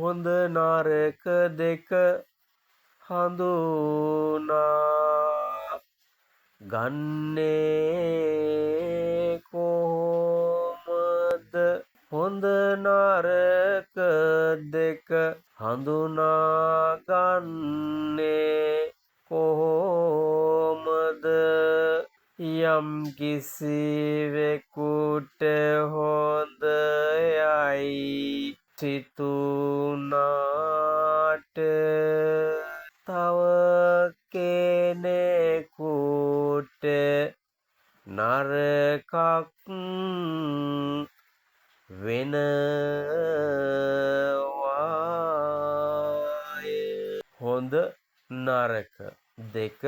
හොඳ නරක දෙක හඳුනා ගන්නේ කොහොමද? හොඳ නරක දෙක හඳුනාගන්නේ කොහොමද? යම් කිසිවෙකුට හොඳ යයි සිතුනාට තව කෙනෙකුට නරකක් වෙනවාය. හොඳ නරක දෙක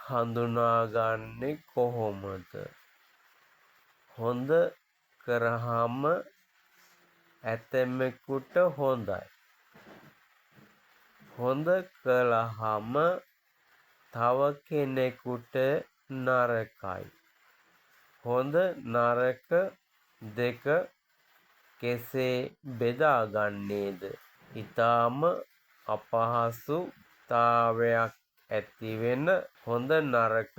හඳුනාගන්නේ කොහොමද? හොඳ කරාම ඇතැමෙකුට හොඳයි. හොඳ කළාම තව කෙනෙකුට නරකයි. හොඳ නරක දෙක කෙසේ බෙදාගන්නේද? ඊටාම අපහසුතාවයක් ඇතිවෙන හොඳ නරක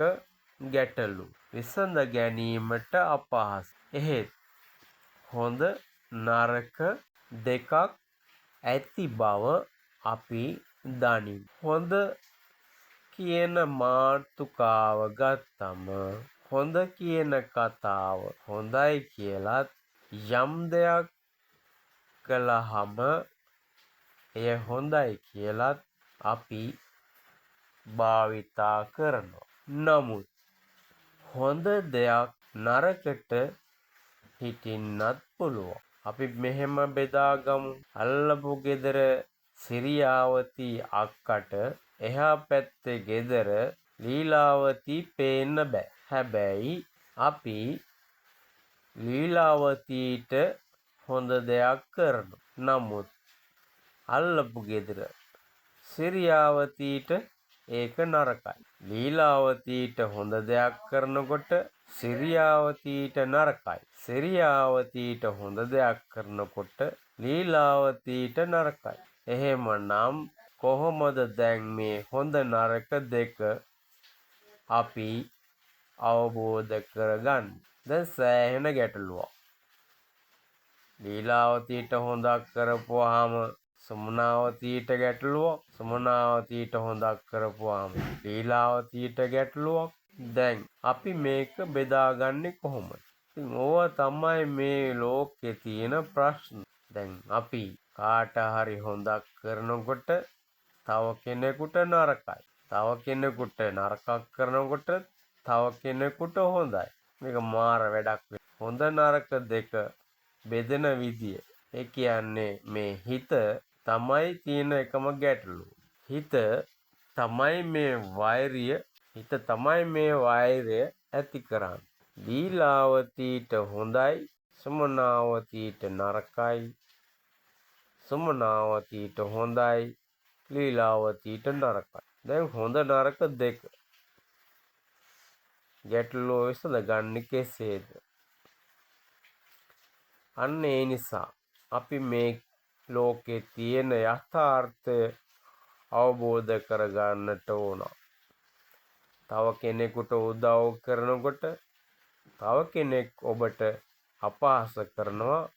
ගැටලු විසඳ ගැනීමට අපහසු. එහෙත් හොඳ නරක දෙකක් ඇති බව අපි දනිමු. හොඳ කියන මාතෘකාව ගත්තම හොඳ කියන කතාව හොඳයි කියලත් යම් දෙයක් කළාම එය හොඳයි කියලත් අපි භාවිතා කරනවා. නමුත් හොඳ දෙයක් නරකට හිටින්නත් පුළුවන්. අපි මෙහෙම බෙදාගමු. අල්ලපු ගෙදර සිරියාවතී අක්කට එහා පැත්තේ ගෙදර ලීලාවතී පේන්න බෑ. හැබැයි අපි ලීලාවතීට හොඳ දෙයක් කරනවා. නමුත් අල්ලපු ගෙදර සිරියාවතීට ඒක නරකයි. ලීලාවතීට හොඳ දෙයක් කරනකොට සිරියාවතීට නරකයි. සිරියාවතීට හොඳ දෙයක් කරනකොට ලීලාවතීට නරකයි. එහෙමනම් කොහොමද දැන් මේ හොඳ නරක දෙක අපි අවබෝධ කරගන්නේ? දැන් සෑහෙන ගැටලුවක්. ලීලාවතීට හොඳක් කරපුවාම සුමනාවතීට ගැටලුවක්. සුමනාවතීට හොඳක් කරපුවාම ලීලාවතීට ගැටලුවක්. දැන් අපි මේක බෙදාගන්නේ කොහොමද? ඉතින් ඕවා තමයි මේ ලෝකේ තියෙන ප්‍රශ්න. දැන් අපි කාට හරි හොඳක් කරනකොට තව කෙනෙකුට නරකයි. තව කෙනෙකුට නරකක් කරනකොට තව කෙනෙකුට හොඳයි. මේක මාර වැඩක්. හොඳ නරක දෙක බෙදෙන විදිය. ඒ කියන්නේ මේ හිත තමයි තියෙන එකම ගැටලුව. හිත තමයි මේ වෛරය ඇති කරන්නේ. ලීලාවතීට හොඳයි, සුමනාවතීට නරකයි. සුමනාවතීට හොඳයි, ලීලාවතීට නරකයි. දැන් හොඳ නරක දෙක ගැටලුව විසඳගන්නේ කෙසේද? අන්න ඒ නිසා අපි මේ ලෝකේ තියෙන යථාර්ථය අවබෝධ කරගන්නට ඕන. තව කෙනෙකුට උදව් කරනකොට තව කෙනෙක් ඔබට අපහාස කරනවා.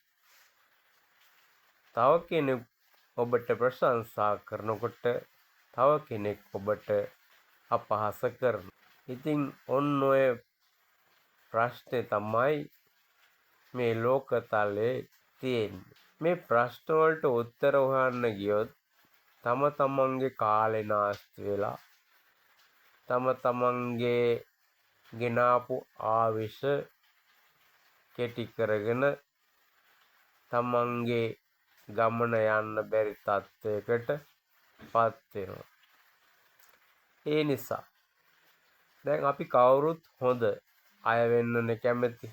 තව කෙනෙක් ඔබට ප්‍රශංසා කරනකොට තව කෙනෙක් ඔබට අපහාස කරනවා. ඉතින් ඔන්න ඔය ප්‍රශ්නේ තමයි මේ ලෝකතලේ තියෙන්නේ. මේ ප්‍රශ්න වලට උත්තර හොයන්න ගියොත් තම තමන්ගේ කාලේ නාස්ති වෙලා තම තමන්ගේ ගෙනාපු ආවිෂ කෙටි කරගෙන තමන්ගේ ගමන යන්න බැරි තත්ත්වයකට පත් වෙනවා. ඒ නිසා දැන් අපි කවුරුත් හොඳ අය වෙන්නනේ කැමති.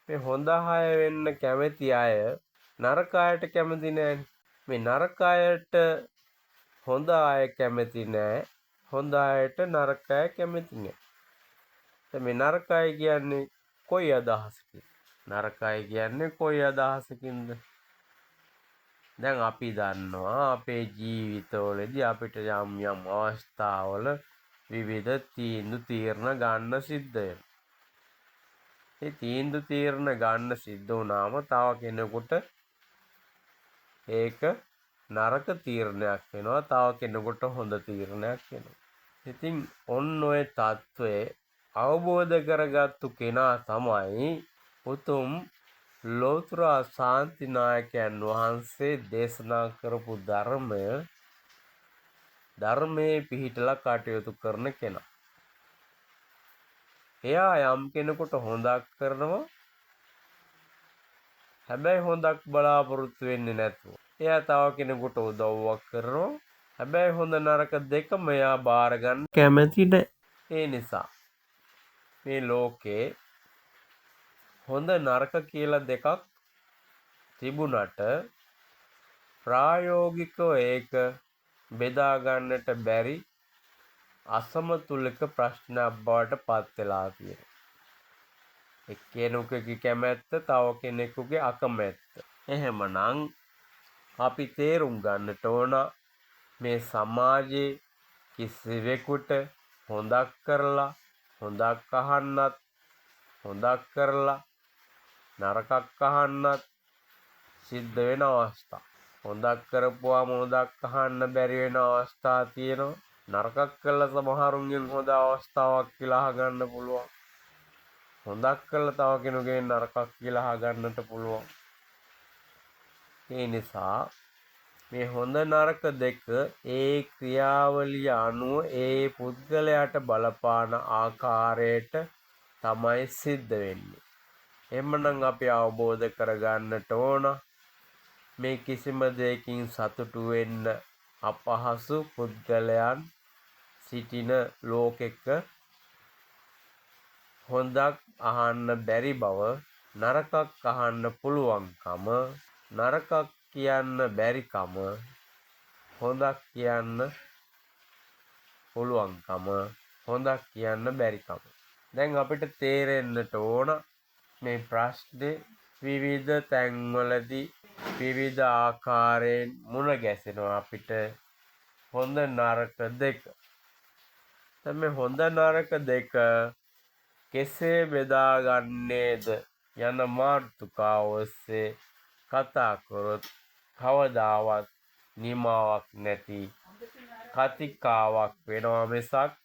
මේ හොඳ අය වෙන්න කැමති අය නරක අයට කැමති නෑනේ. මේ නරක අයට හොඳ අය කැමති නෑ. හොඳ අයට නරක අය කැමති නෑ. දැන් මේ නරක අය කියන්නේ කොයි අදහසකින්ද? නරක අය කියන්නේ කොයි අදහසකින්ද? දැන් අපි දන්නවා අපේ ජීවිතවලදී අපිට යම් යම් අවස්ථාවල විවිධ තීන්දුව තීරණ ගන්න සිද්ධ වෙනවා. ඒ තීන්දුව තීරණ ගන්න සිද්ධ වුණාම තව කෙනෙකුට ඒක නරක තීරණයක් වෙනවා. තව කෙනෙකුට හොඳ තීරණයක් වෙනවා. ඉතින් ඔන්න ඔය తත්වය අවබෝධ කරගත්තු කෙනා තමයි උතුම් ලෝතර ශාන්තිනායකයන් වහන්සේ දේශනා කරපු ධර්මයේ පිහිටලා කටයුතු කරන කෙනා. එයා යම් කෙනෙකුට හොඳක් කරනවා. හැබැයි හොඳක් බලාපොරොත්තු වෙන්නේ නැතුව. එයා තව කෙනෙකුට උදව්වක් කරනවා. හැබැයි හොඳ නරක දෙකම එයා බාර ගන්න කැමති නැහැ. ඒ නිසා මේ ලෝකේ හොඳ නරක කියලා දෙකක් තිබුණට ප්‍රායෝගිකව ඒක බෙදා ගන්නට බැරි අසමතුලිත ප්‍රශ්නයක් බවට පත් වෙලා තියෙනවා. එක්කෙනෙකුගේ කැමැත්ත තව කෙනෙකුගේ අකමැත්ත. එහෙමනම් අපි තේරුම් ගන්නට ඕන මේ සමාජයේ කිසිවෙකුට හොඳක් කරලා හොඳක් අහන්නත් හොඳක් කරලා නරකක් අහන්නත් සිද්ධ වෙන අවස්ථා. හොඳක් කරපුවාම හොඳක් අහන්න බැරි වෙන අවස්ථා තියෙනවා. නරකක් කළා සමහරුන්ගෙන් හොඳ අවස්ථාවක් කියලා අහගන්න පුළුවන්. හොඳක් කළා තව කෙනෙකුගෙන් නරකක් කියලා අහගන්නට පුළුවන්. ඒ නිසා මේ හොඳ නරක දෙක ඒ ක්‍රියාවලිය අනුව ඒ පුද්ගලයාට බලපාන ආකාරයට තමයි සිද්ධ වෙන්නේ. එhmenan අපි අවබෝධ කරගන්නට ඕන මේ කිසිම දෙයකින් සතුටු වෙන්න අපහසු පුද්ගලයන් සිටින ලෝකෙක හොඳක් අහන්න බැරි බව, නරකක් අහන්න පුළුවන්කම, නරකක් කියන්න බැරිකම, හොඳක් කියන්න පුළුවන්කම, හොඳක් කියන්න බැරිකම. දැන් අපිට තේරෙන්නට ඕන මේ ප්‍රශ්නේ විවිධ තැන්වලදී විවිධ ආකාරයෙන් මුණ ගැසෙනවා අපිට හොඳ නරක දෙක. දැන් මේ හොඳ නරක දෙක කෙසේ බෙදාගන්නේද යන මාතෘකාව ඔස්සේ කතා කරොත් කවදාවත් නිමාවක් නැති කතිකාවක් වෙනවා මිසක්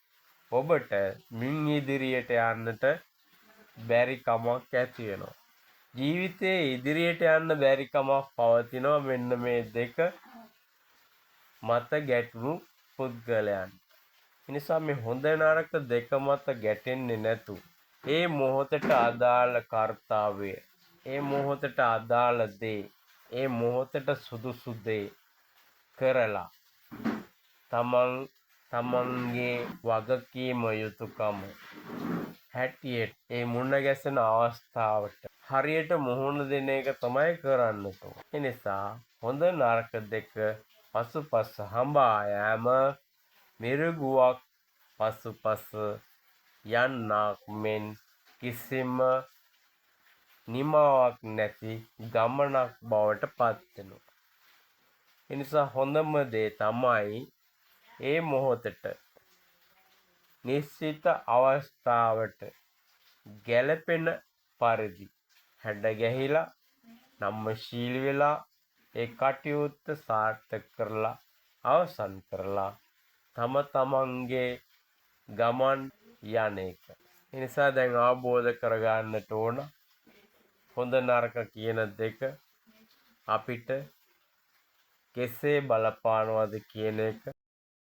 ඔබට මින් ඉදිරියට යන්නට බැරි කමක් ඇති වෙනවා. ජීවිතයේ ඉදිරියට යන්න බැරි කමක් පවතිනවා මෙන්න මේ දෙක මත ගැටුණු පුද්ගලයන්. එනිසා මේ හොඳ නරක දෙක මත ගැටෙන්නේ නැතු. ඒ මොහොතට අදාළ කර්තව්‍ය, ඒ මොහොතට අදාළ දේ, ඒ මොහොතට සුදුසු දේ කරලා තමන්ගේ වගකීම යුතුයකම හැටියට ඒ මුණ ගැසෙන අවස්ථාවට හරියට මුහුණ දෙන එක තමයි කරන්න ඕන. ඒ නිසා හොඳ නරක දෙක පසුපස හඹා යෑම මිරිගුවක් පසුපස යන්නක් මෙන් කිසිම නිමාවක් නැති ගමනක් බවට පත් වෙනවා. ඒ නිසා හොඳම දේ තමයි ඒ මොහොතට නිශ්චිත අවස්ථාවට ගැළපෙන පරිදි හැඩ ගැහිලා නම්‍යශීලී වෙලා ඒ කටයුත්ත සාර්ථක කරලා අවසන් කරලා තමන්ගේ ගමන් යන එක. ඒ නිසා දැන් අවබෝධ කරගන්නට ඕන හොඳ නරක කියන දෙක අපිට කෙසේ බලපානවද කියන එක